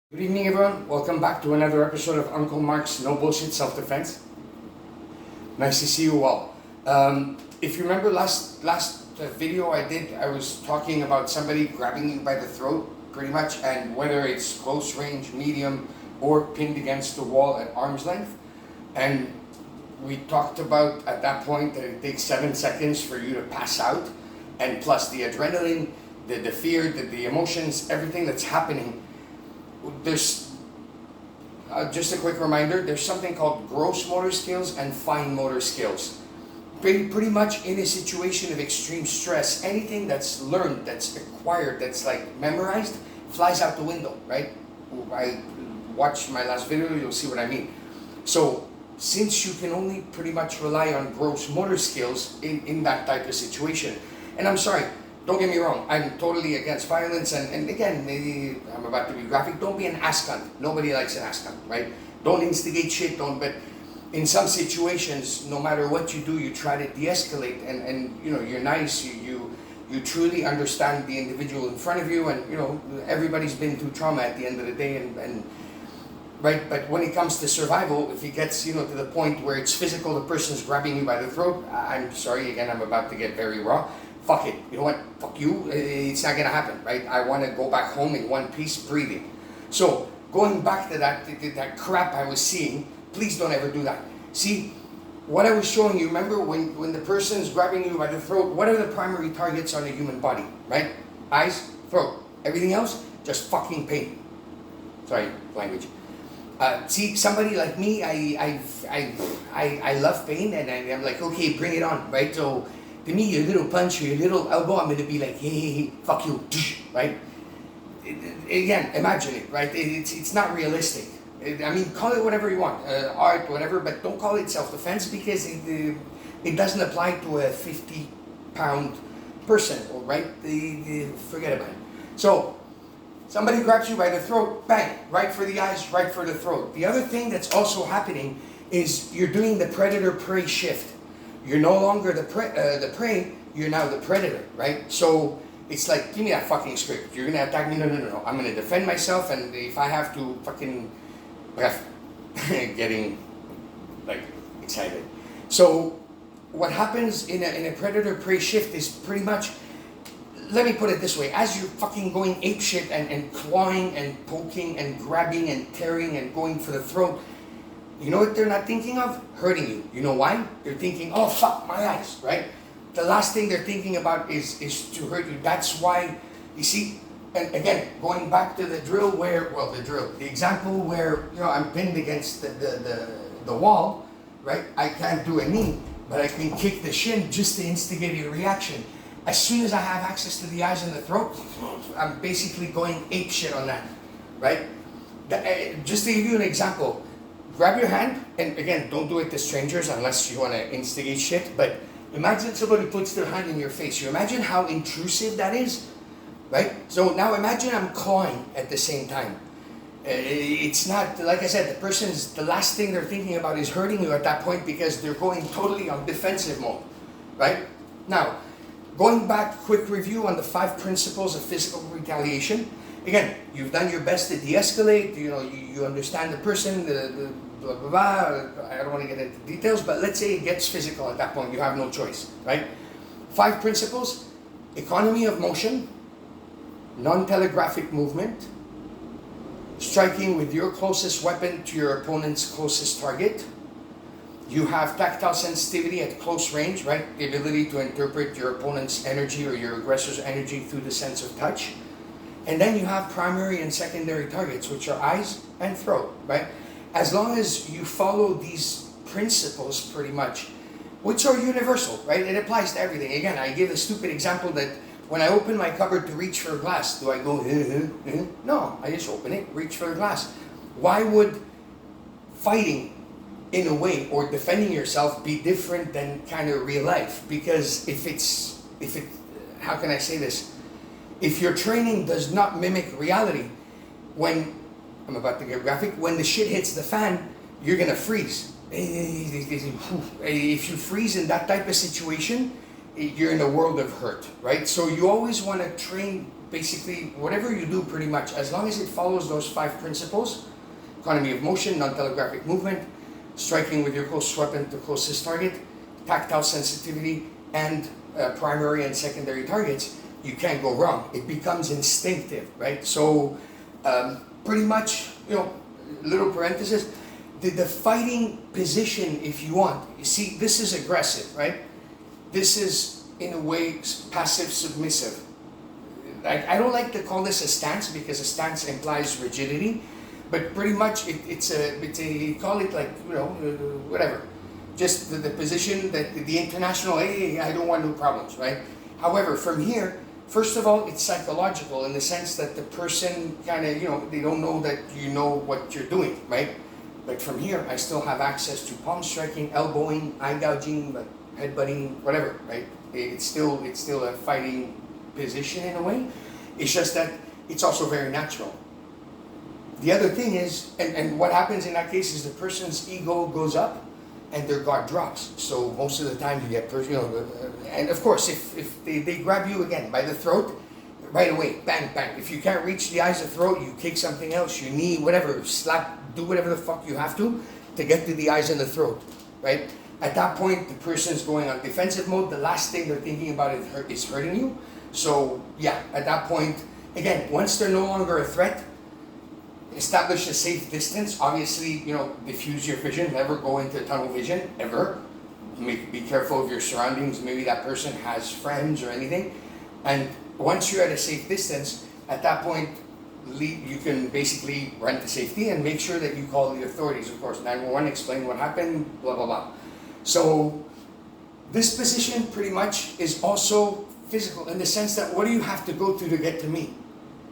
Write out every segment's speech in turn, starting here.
Good evening, everyone. Welcome back to another episode of Uncle Mark's No Bullshit Self-Defense. Nice to see you all. If you remember last video I did, I was talking about somebody grabbing you by the throat, pretty much, and whether it's close range, medium, or pinned against the wall at arm's length. And we talked about at that point that it takes 7 seconds for you to pass out, and plus the adrenaline, the fear, the emotions, everything that's happening. There's just a quick reminder, there's something called gross motor skills and fine motor skills. Pretty much in a situation of extreme stress, anything that's learned, that's acquired, that's like memorized, flies out the window, right? I watch my last video, you'll see what I mean. So since you can only pretty much rely on gross motor skills in that type of situation, and I'm sorry, don't get me wrong, I'm totally against violence, and again, maybe I'm about to be graphic, don't be an ass cunt. Nobody likes an ass cunt, right? Don't instigate shit, but in some situations, no matter what you do, you try to de-escalate, and you know, you're nice, you truly understand the individual in front of you, and you know, everybody's been through trauma at the end of the day, and right, but when it comes to survival, if it gets, you know, to the point where it's physical, the person's grabbing you by the throat, I'm sorry, again, I'm about to get very raw. Fuck it, you know what, fuck you, it's not gonna happen, right? I wanna go back home in one piece, breathing. So, going back to that crap I was seeing, please don't ever do that. See, what I was showing you, remember when the person's grabbing you by the throat, what are the primary targets on the human body, right? Eyes, throat. Everything else, just fucking pain. Sorry, language. See, somebody like me, I love pain, and I'm like, okay, bring it on, right? So, to me, your little punch or your little elbow, I'm going to be like, hey, fuck you, right? Again, imagine it, right? It's not realistic. I mean, call it whatever you want, art, whatever, but don't call it self-defense because it doesn't apply to a 50-pound person, right? Forget about it. So, somebody grabs you by the throat, bang, right for the eyes, right for the throat. The other thing that's also happening is you're doing the predator-prey shift. You're no longer the prey, you're now the predator, right? So it's like, give me that fucking script. You're gonna attack me, no. I'm gonna defend myself, and if I have to fucking, getting like excited. So what happens in a predator-prey shift is pretty much, let me put it this way, as you're fucking going apeshit and clawing and poking and grabbing and tearing and going for the throat, you know what they're not thinking of? Hurting you. You know why? They're thinking, oh fuck, my eyes, right? The last thing they're thinking about is to hurt you. That's why, you see, and again, going back to the drill where, the example where, you know, I'm pinned against the wall, right? I can't do a knee, but I can kick the shin just to instigate a reaction. As soon as I have access to the eyes and the throat, I'm basically going ape shit on that, right? Just to give you an example, grab your hand, and again, don't do it to strangers unless you want to instigate shit, but imagine somebody puts their hand in your face. You imagine how intrusive that is, right? So now imagine I'm clawing at the same time. It's not, like I said, the last thing they're thinking about is hurting you at that point because they're going totally on defensive mode, right? Now, going back, quick review on the 5 principles of physical retaliation. Again, you've done your best to de-escalate, you know, you understand the person, the blah, blah, blah. I don't want to get into details, but let's say it gets physical at that point. You have no choice, right? 5 principles: economy of motion, non-telegraphic movement, striking with your closest weapon to your opponent's closest target. You have tactile sensitivity at close range, right? The ability to interpret your opponent's energy or your aggressor's energy through the sense of touch. And then you have primary and secondary targets, which are eyes and throat, right? As long as you follow these principles pretty much, which are universal, right? It applies to everything. Again, I give a stupid example that when I open my cupboard to reach for a glass, do I go, No, I just open it, reach for a glass. Why would fighting in a way or defending yourself be different than kind of real life? Because how can I say this? If your training does not mimic reality, when, I'm about to get graphic, when the shit hits the fan, you're gonna freeze. If you freeze in that type of situation, you're in a world of hurt, right? So you always want to train basically, whatever you do pretty much, as long as it follows those 5 principles, economy of motion, non-telegraphic movement, striking with your closest weapon to closest target, tactile sensitivity, and primary and secondary targets, you can't go wrong. It becomes instinctive, right? So pretty much, little parenthesis, the fighting position, if you want, you see, this is aggressive, right? This is, in a way, passive submissive. I don't like to call this a stance because a stance implies rigidity, but pretty much it's a call it like, whatever. Just the position that the international, hey, I don't want no problems, right? However, from here, first of all, it's psychological in the sense that the person kind of, they don't know that you know what you're doing, right? But from here, I still have access to palm striking, elbowing, eye gouging, headbutting, whatever, right? It's still a fighting position in a way. It's just that it's also very natural. The other thing is, and what happens in that case is the person's ego goes up and their guard drops. So most of the time you get, and of course, if they grab you again by the throat, right away, bang, bang. If you can't reach the eyes or throat, you kick something else, your knee, whatever, slap, do whatever the fuck you have to get to the eyes and the throat, right? At that point, the person's going on defensive mode. The last thing they're thinking about is hurting you. So yeah, at that point, again, once they're no longer a threat, establish a safe distance. Obviously, diffuse your vision. Never go into tunnel vision, ever. Be careful of your surroundings. Maybe that person has friends or anything. And once you're at a safe distance, at that point, you can basically run to safety and make sure that you call the authorities, of course. 911, explain what happened, blah, blah, blah. So this position pretty much is also physical in the sense that what do you have to go through to get to me?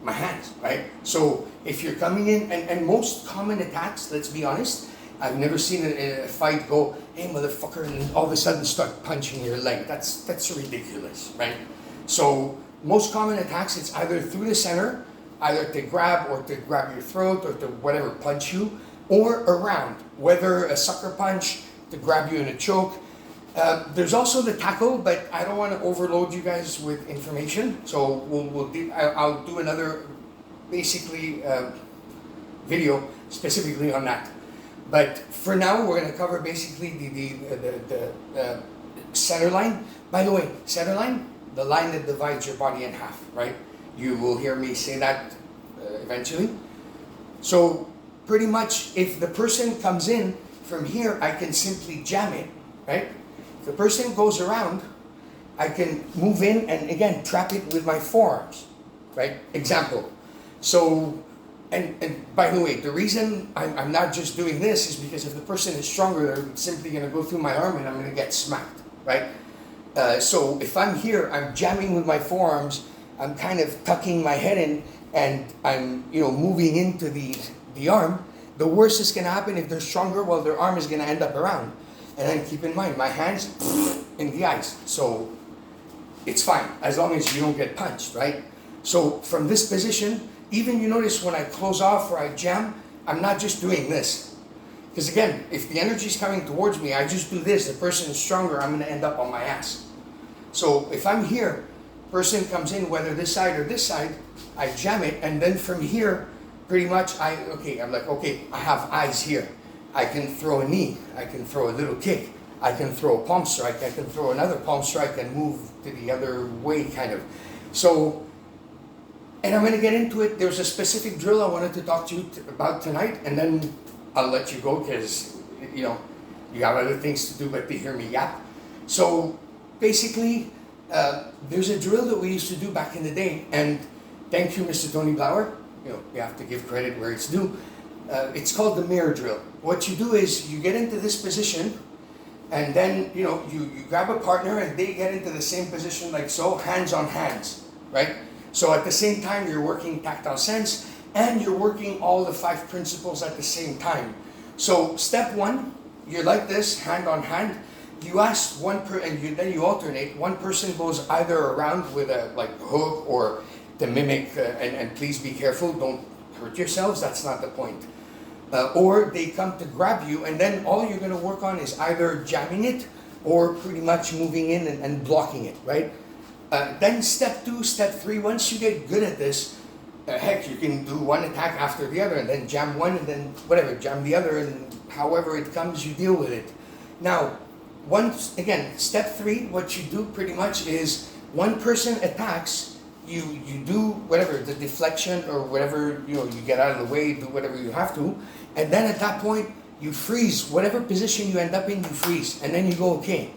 My hands, right? So if you're coming in, and most common attacks, let's be honest, I've never seen a fight go, hey motherfucker, and all of a sudden start punching your leg. That's ridiculous, right? So most common attacks, it's either through the center, either to grab your throat or to whatever, punch you, or around, whether a sucker punch, to grab you in a choke. There's also the tackle, but I don't want to overload you guys with information, so I'll do another basically video specifically on that. But for now, we're going to cover basically the center line. By the way, center line, the line that divides your body in half, right? You will hear me say that eventually. So pretty much, if the person comes in from here, I can simply jam it, right? If the person goes around, I can move in and again trap it with my forearms, right? Example. So, and by the way, the reason I'm not just doing this is because if the person is stronger, they're simply going to go through my arm and I'm going to get smacked, right? So if I'm here, I'm jamming with my forearms, I'm kind of tucking my head in and I'm, moving into the arm. The worst is going to happen if they're stronger, well, their arm is going to end up around. And then keep in mind, my hands in the eyes. So it's fine, as long as you don't get punched, right? So from this position, even you notice when I close off or I jam, I'm not just doing this. Because again, if the energy is coming towards me, I just do this, the person is stronger, I'm going to end up on my ass. So if I'm here, person comes in, whether this side or this side, I jam it, and then from here, pretty much, I'm like, okay, I have eyes here. I can throw a knee, I can throw a little kick, I can throw a palm strike, I can throw another palm strike and move to the other way, kind of. So, and I'm going to get into it. There's a specific drill I wanted to talk to you about tonight, and then I'll let you go because, you have other things to do but to hear me yap. So, basically, there's a drill that we used to do back in the day, and thank you, Mr. Tony Blauer. You have to give credit where it's due. It's called the mirror drill. What you do is you get into this position, and then you grab a partner and they get into the same position like so, hands on hands, right? So at the same time you're working tactile sense and you're working all the 5 principles at the same time. So step 1, you're like this, hand on hand. You ask then you alternate. One person goes either around with a hook or to mimic, and please be careful, don't hurt yourselves, that's not the point. Or they come to grab you, and then all you're going to work on is either jamming it or pretty much moving in and blocking it, right? Then step 2, step 3, once you get good at this, heck, you can do one attack after the other and then jam one and then whatever, jam the other, and however it comes, you deal with it. Now, once again, step 3, what you do pretty much is one person attacks, you do whatever, the deflection or whatever, you get out of the way, do whatever you have to, and then at that point, you freeze. Whatever position you end up in, you freeze, and then you go, okay,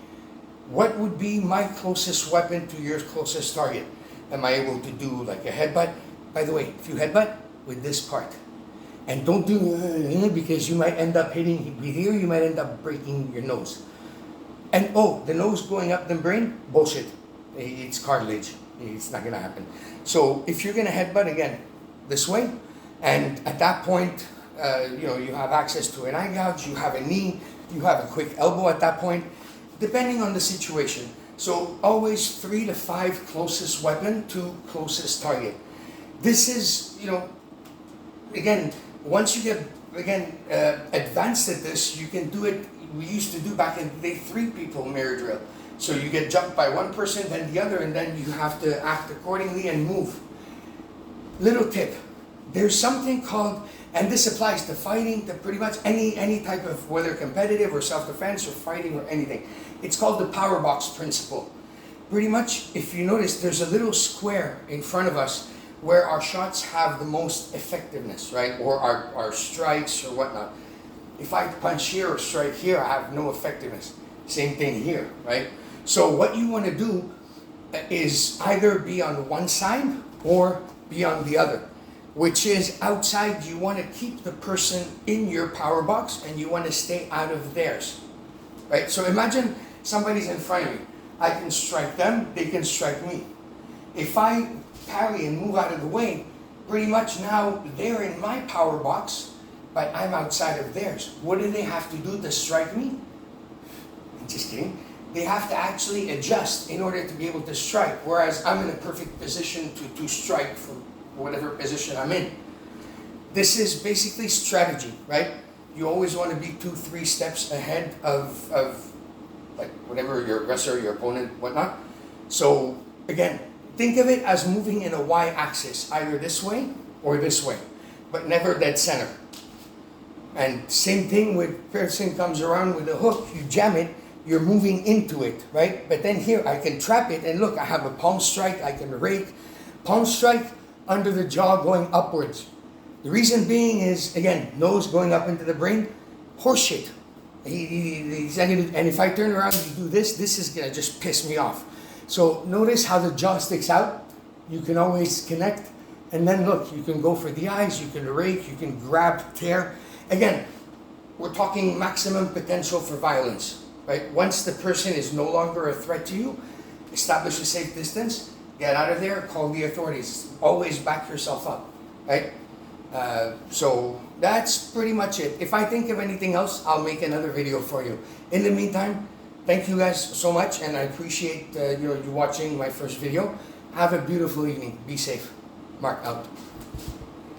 what would be my closest weapon to your closest target? Am I able to do like a headbutt? By the way, if you headbutt, with this part. And don't do because you might end up hitting here, you might end up breaking your nose. And the nose going up the brain, bullshit. It's cartilage. It's not gonna happen. So if you're gonna headbutt, again, this way, and at that point, you have access to an eye gouge, you have a knee, you have a quick elbow at that point, depending on the situation. So always 3 to 5 closest weapon to closest target. This is, again, once you get, advanced at this, you can do it. We used to do back in the day 3 people mirror drill. So you get jumped by one person, then the other, and then you have to act accordingly and move. Little tip, there's something called, and this applies to fighting, to pretty much any type of, whether competitive or self-defense or fighting or anything. It's called the power box principle. Pretty much, if you notice, there's a little square in front of us where our shots have the most effectiveness, right? Or our strikes or whatnot. If I punch here or strike here, I have no effectiveness. Same thing here, right? So what you want to do is either be on one side or be on the other, which is outside. You want to keep the person in your power box and you want to stay out of theirs, right? So imagine somebody's in front of me. I can strike them, they can strike me. If I parry and move out of the way, pretty much now they're in my power box, but I'm outside of theirs. What do they have to do to strike me? Just kidding. They have to actually adjust in order to be able to strike, whereas I'm in a perfect position to strike from whatever position I'm in. This is basically strategy, right? You always want to be 2-3 steps ahead of like whatever your aggressor, your opponent, whatnot. So again, think of it as moving in a y-axis, either this way or this way, but never dead center. And same thing with person comes around with a hook, you jam it, you're moving into it, right? But then here, I can trap it, and look, I have a palm strike, I can rake. Palm strike under the jaw going upwards. The reason being is, again, nose going up into the brain, horseshit. And if I turn around and you do this is gonna just piss me off. So notice how the jaw sticks out. You can always connect, and then look, you can go for the eyes, you can rake, you can grab, tear. Again, we're talking maximum potential for violence. Right? Once the person is no longer a threat to you, establish a safe distance, get out of there, call the authorities. Always back yourself up, right? So that's pretty much it. If I think of anything else, I'll make another video for you. In the meantime, thank you guys so much, and I appreciate you watching my first video. Have a beautiful evening. Be safe. Mark out.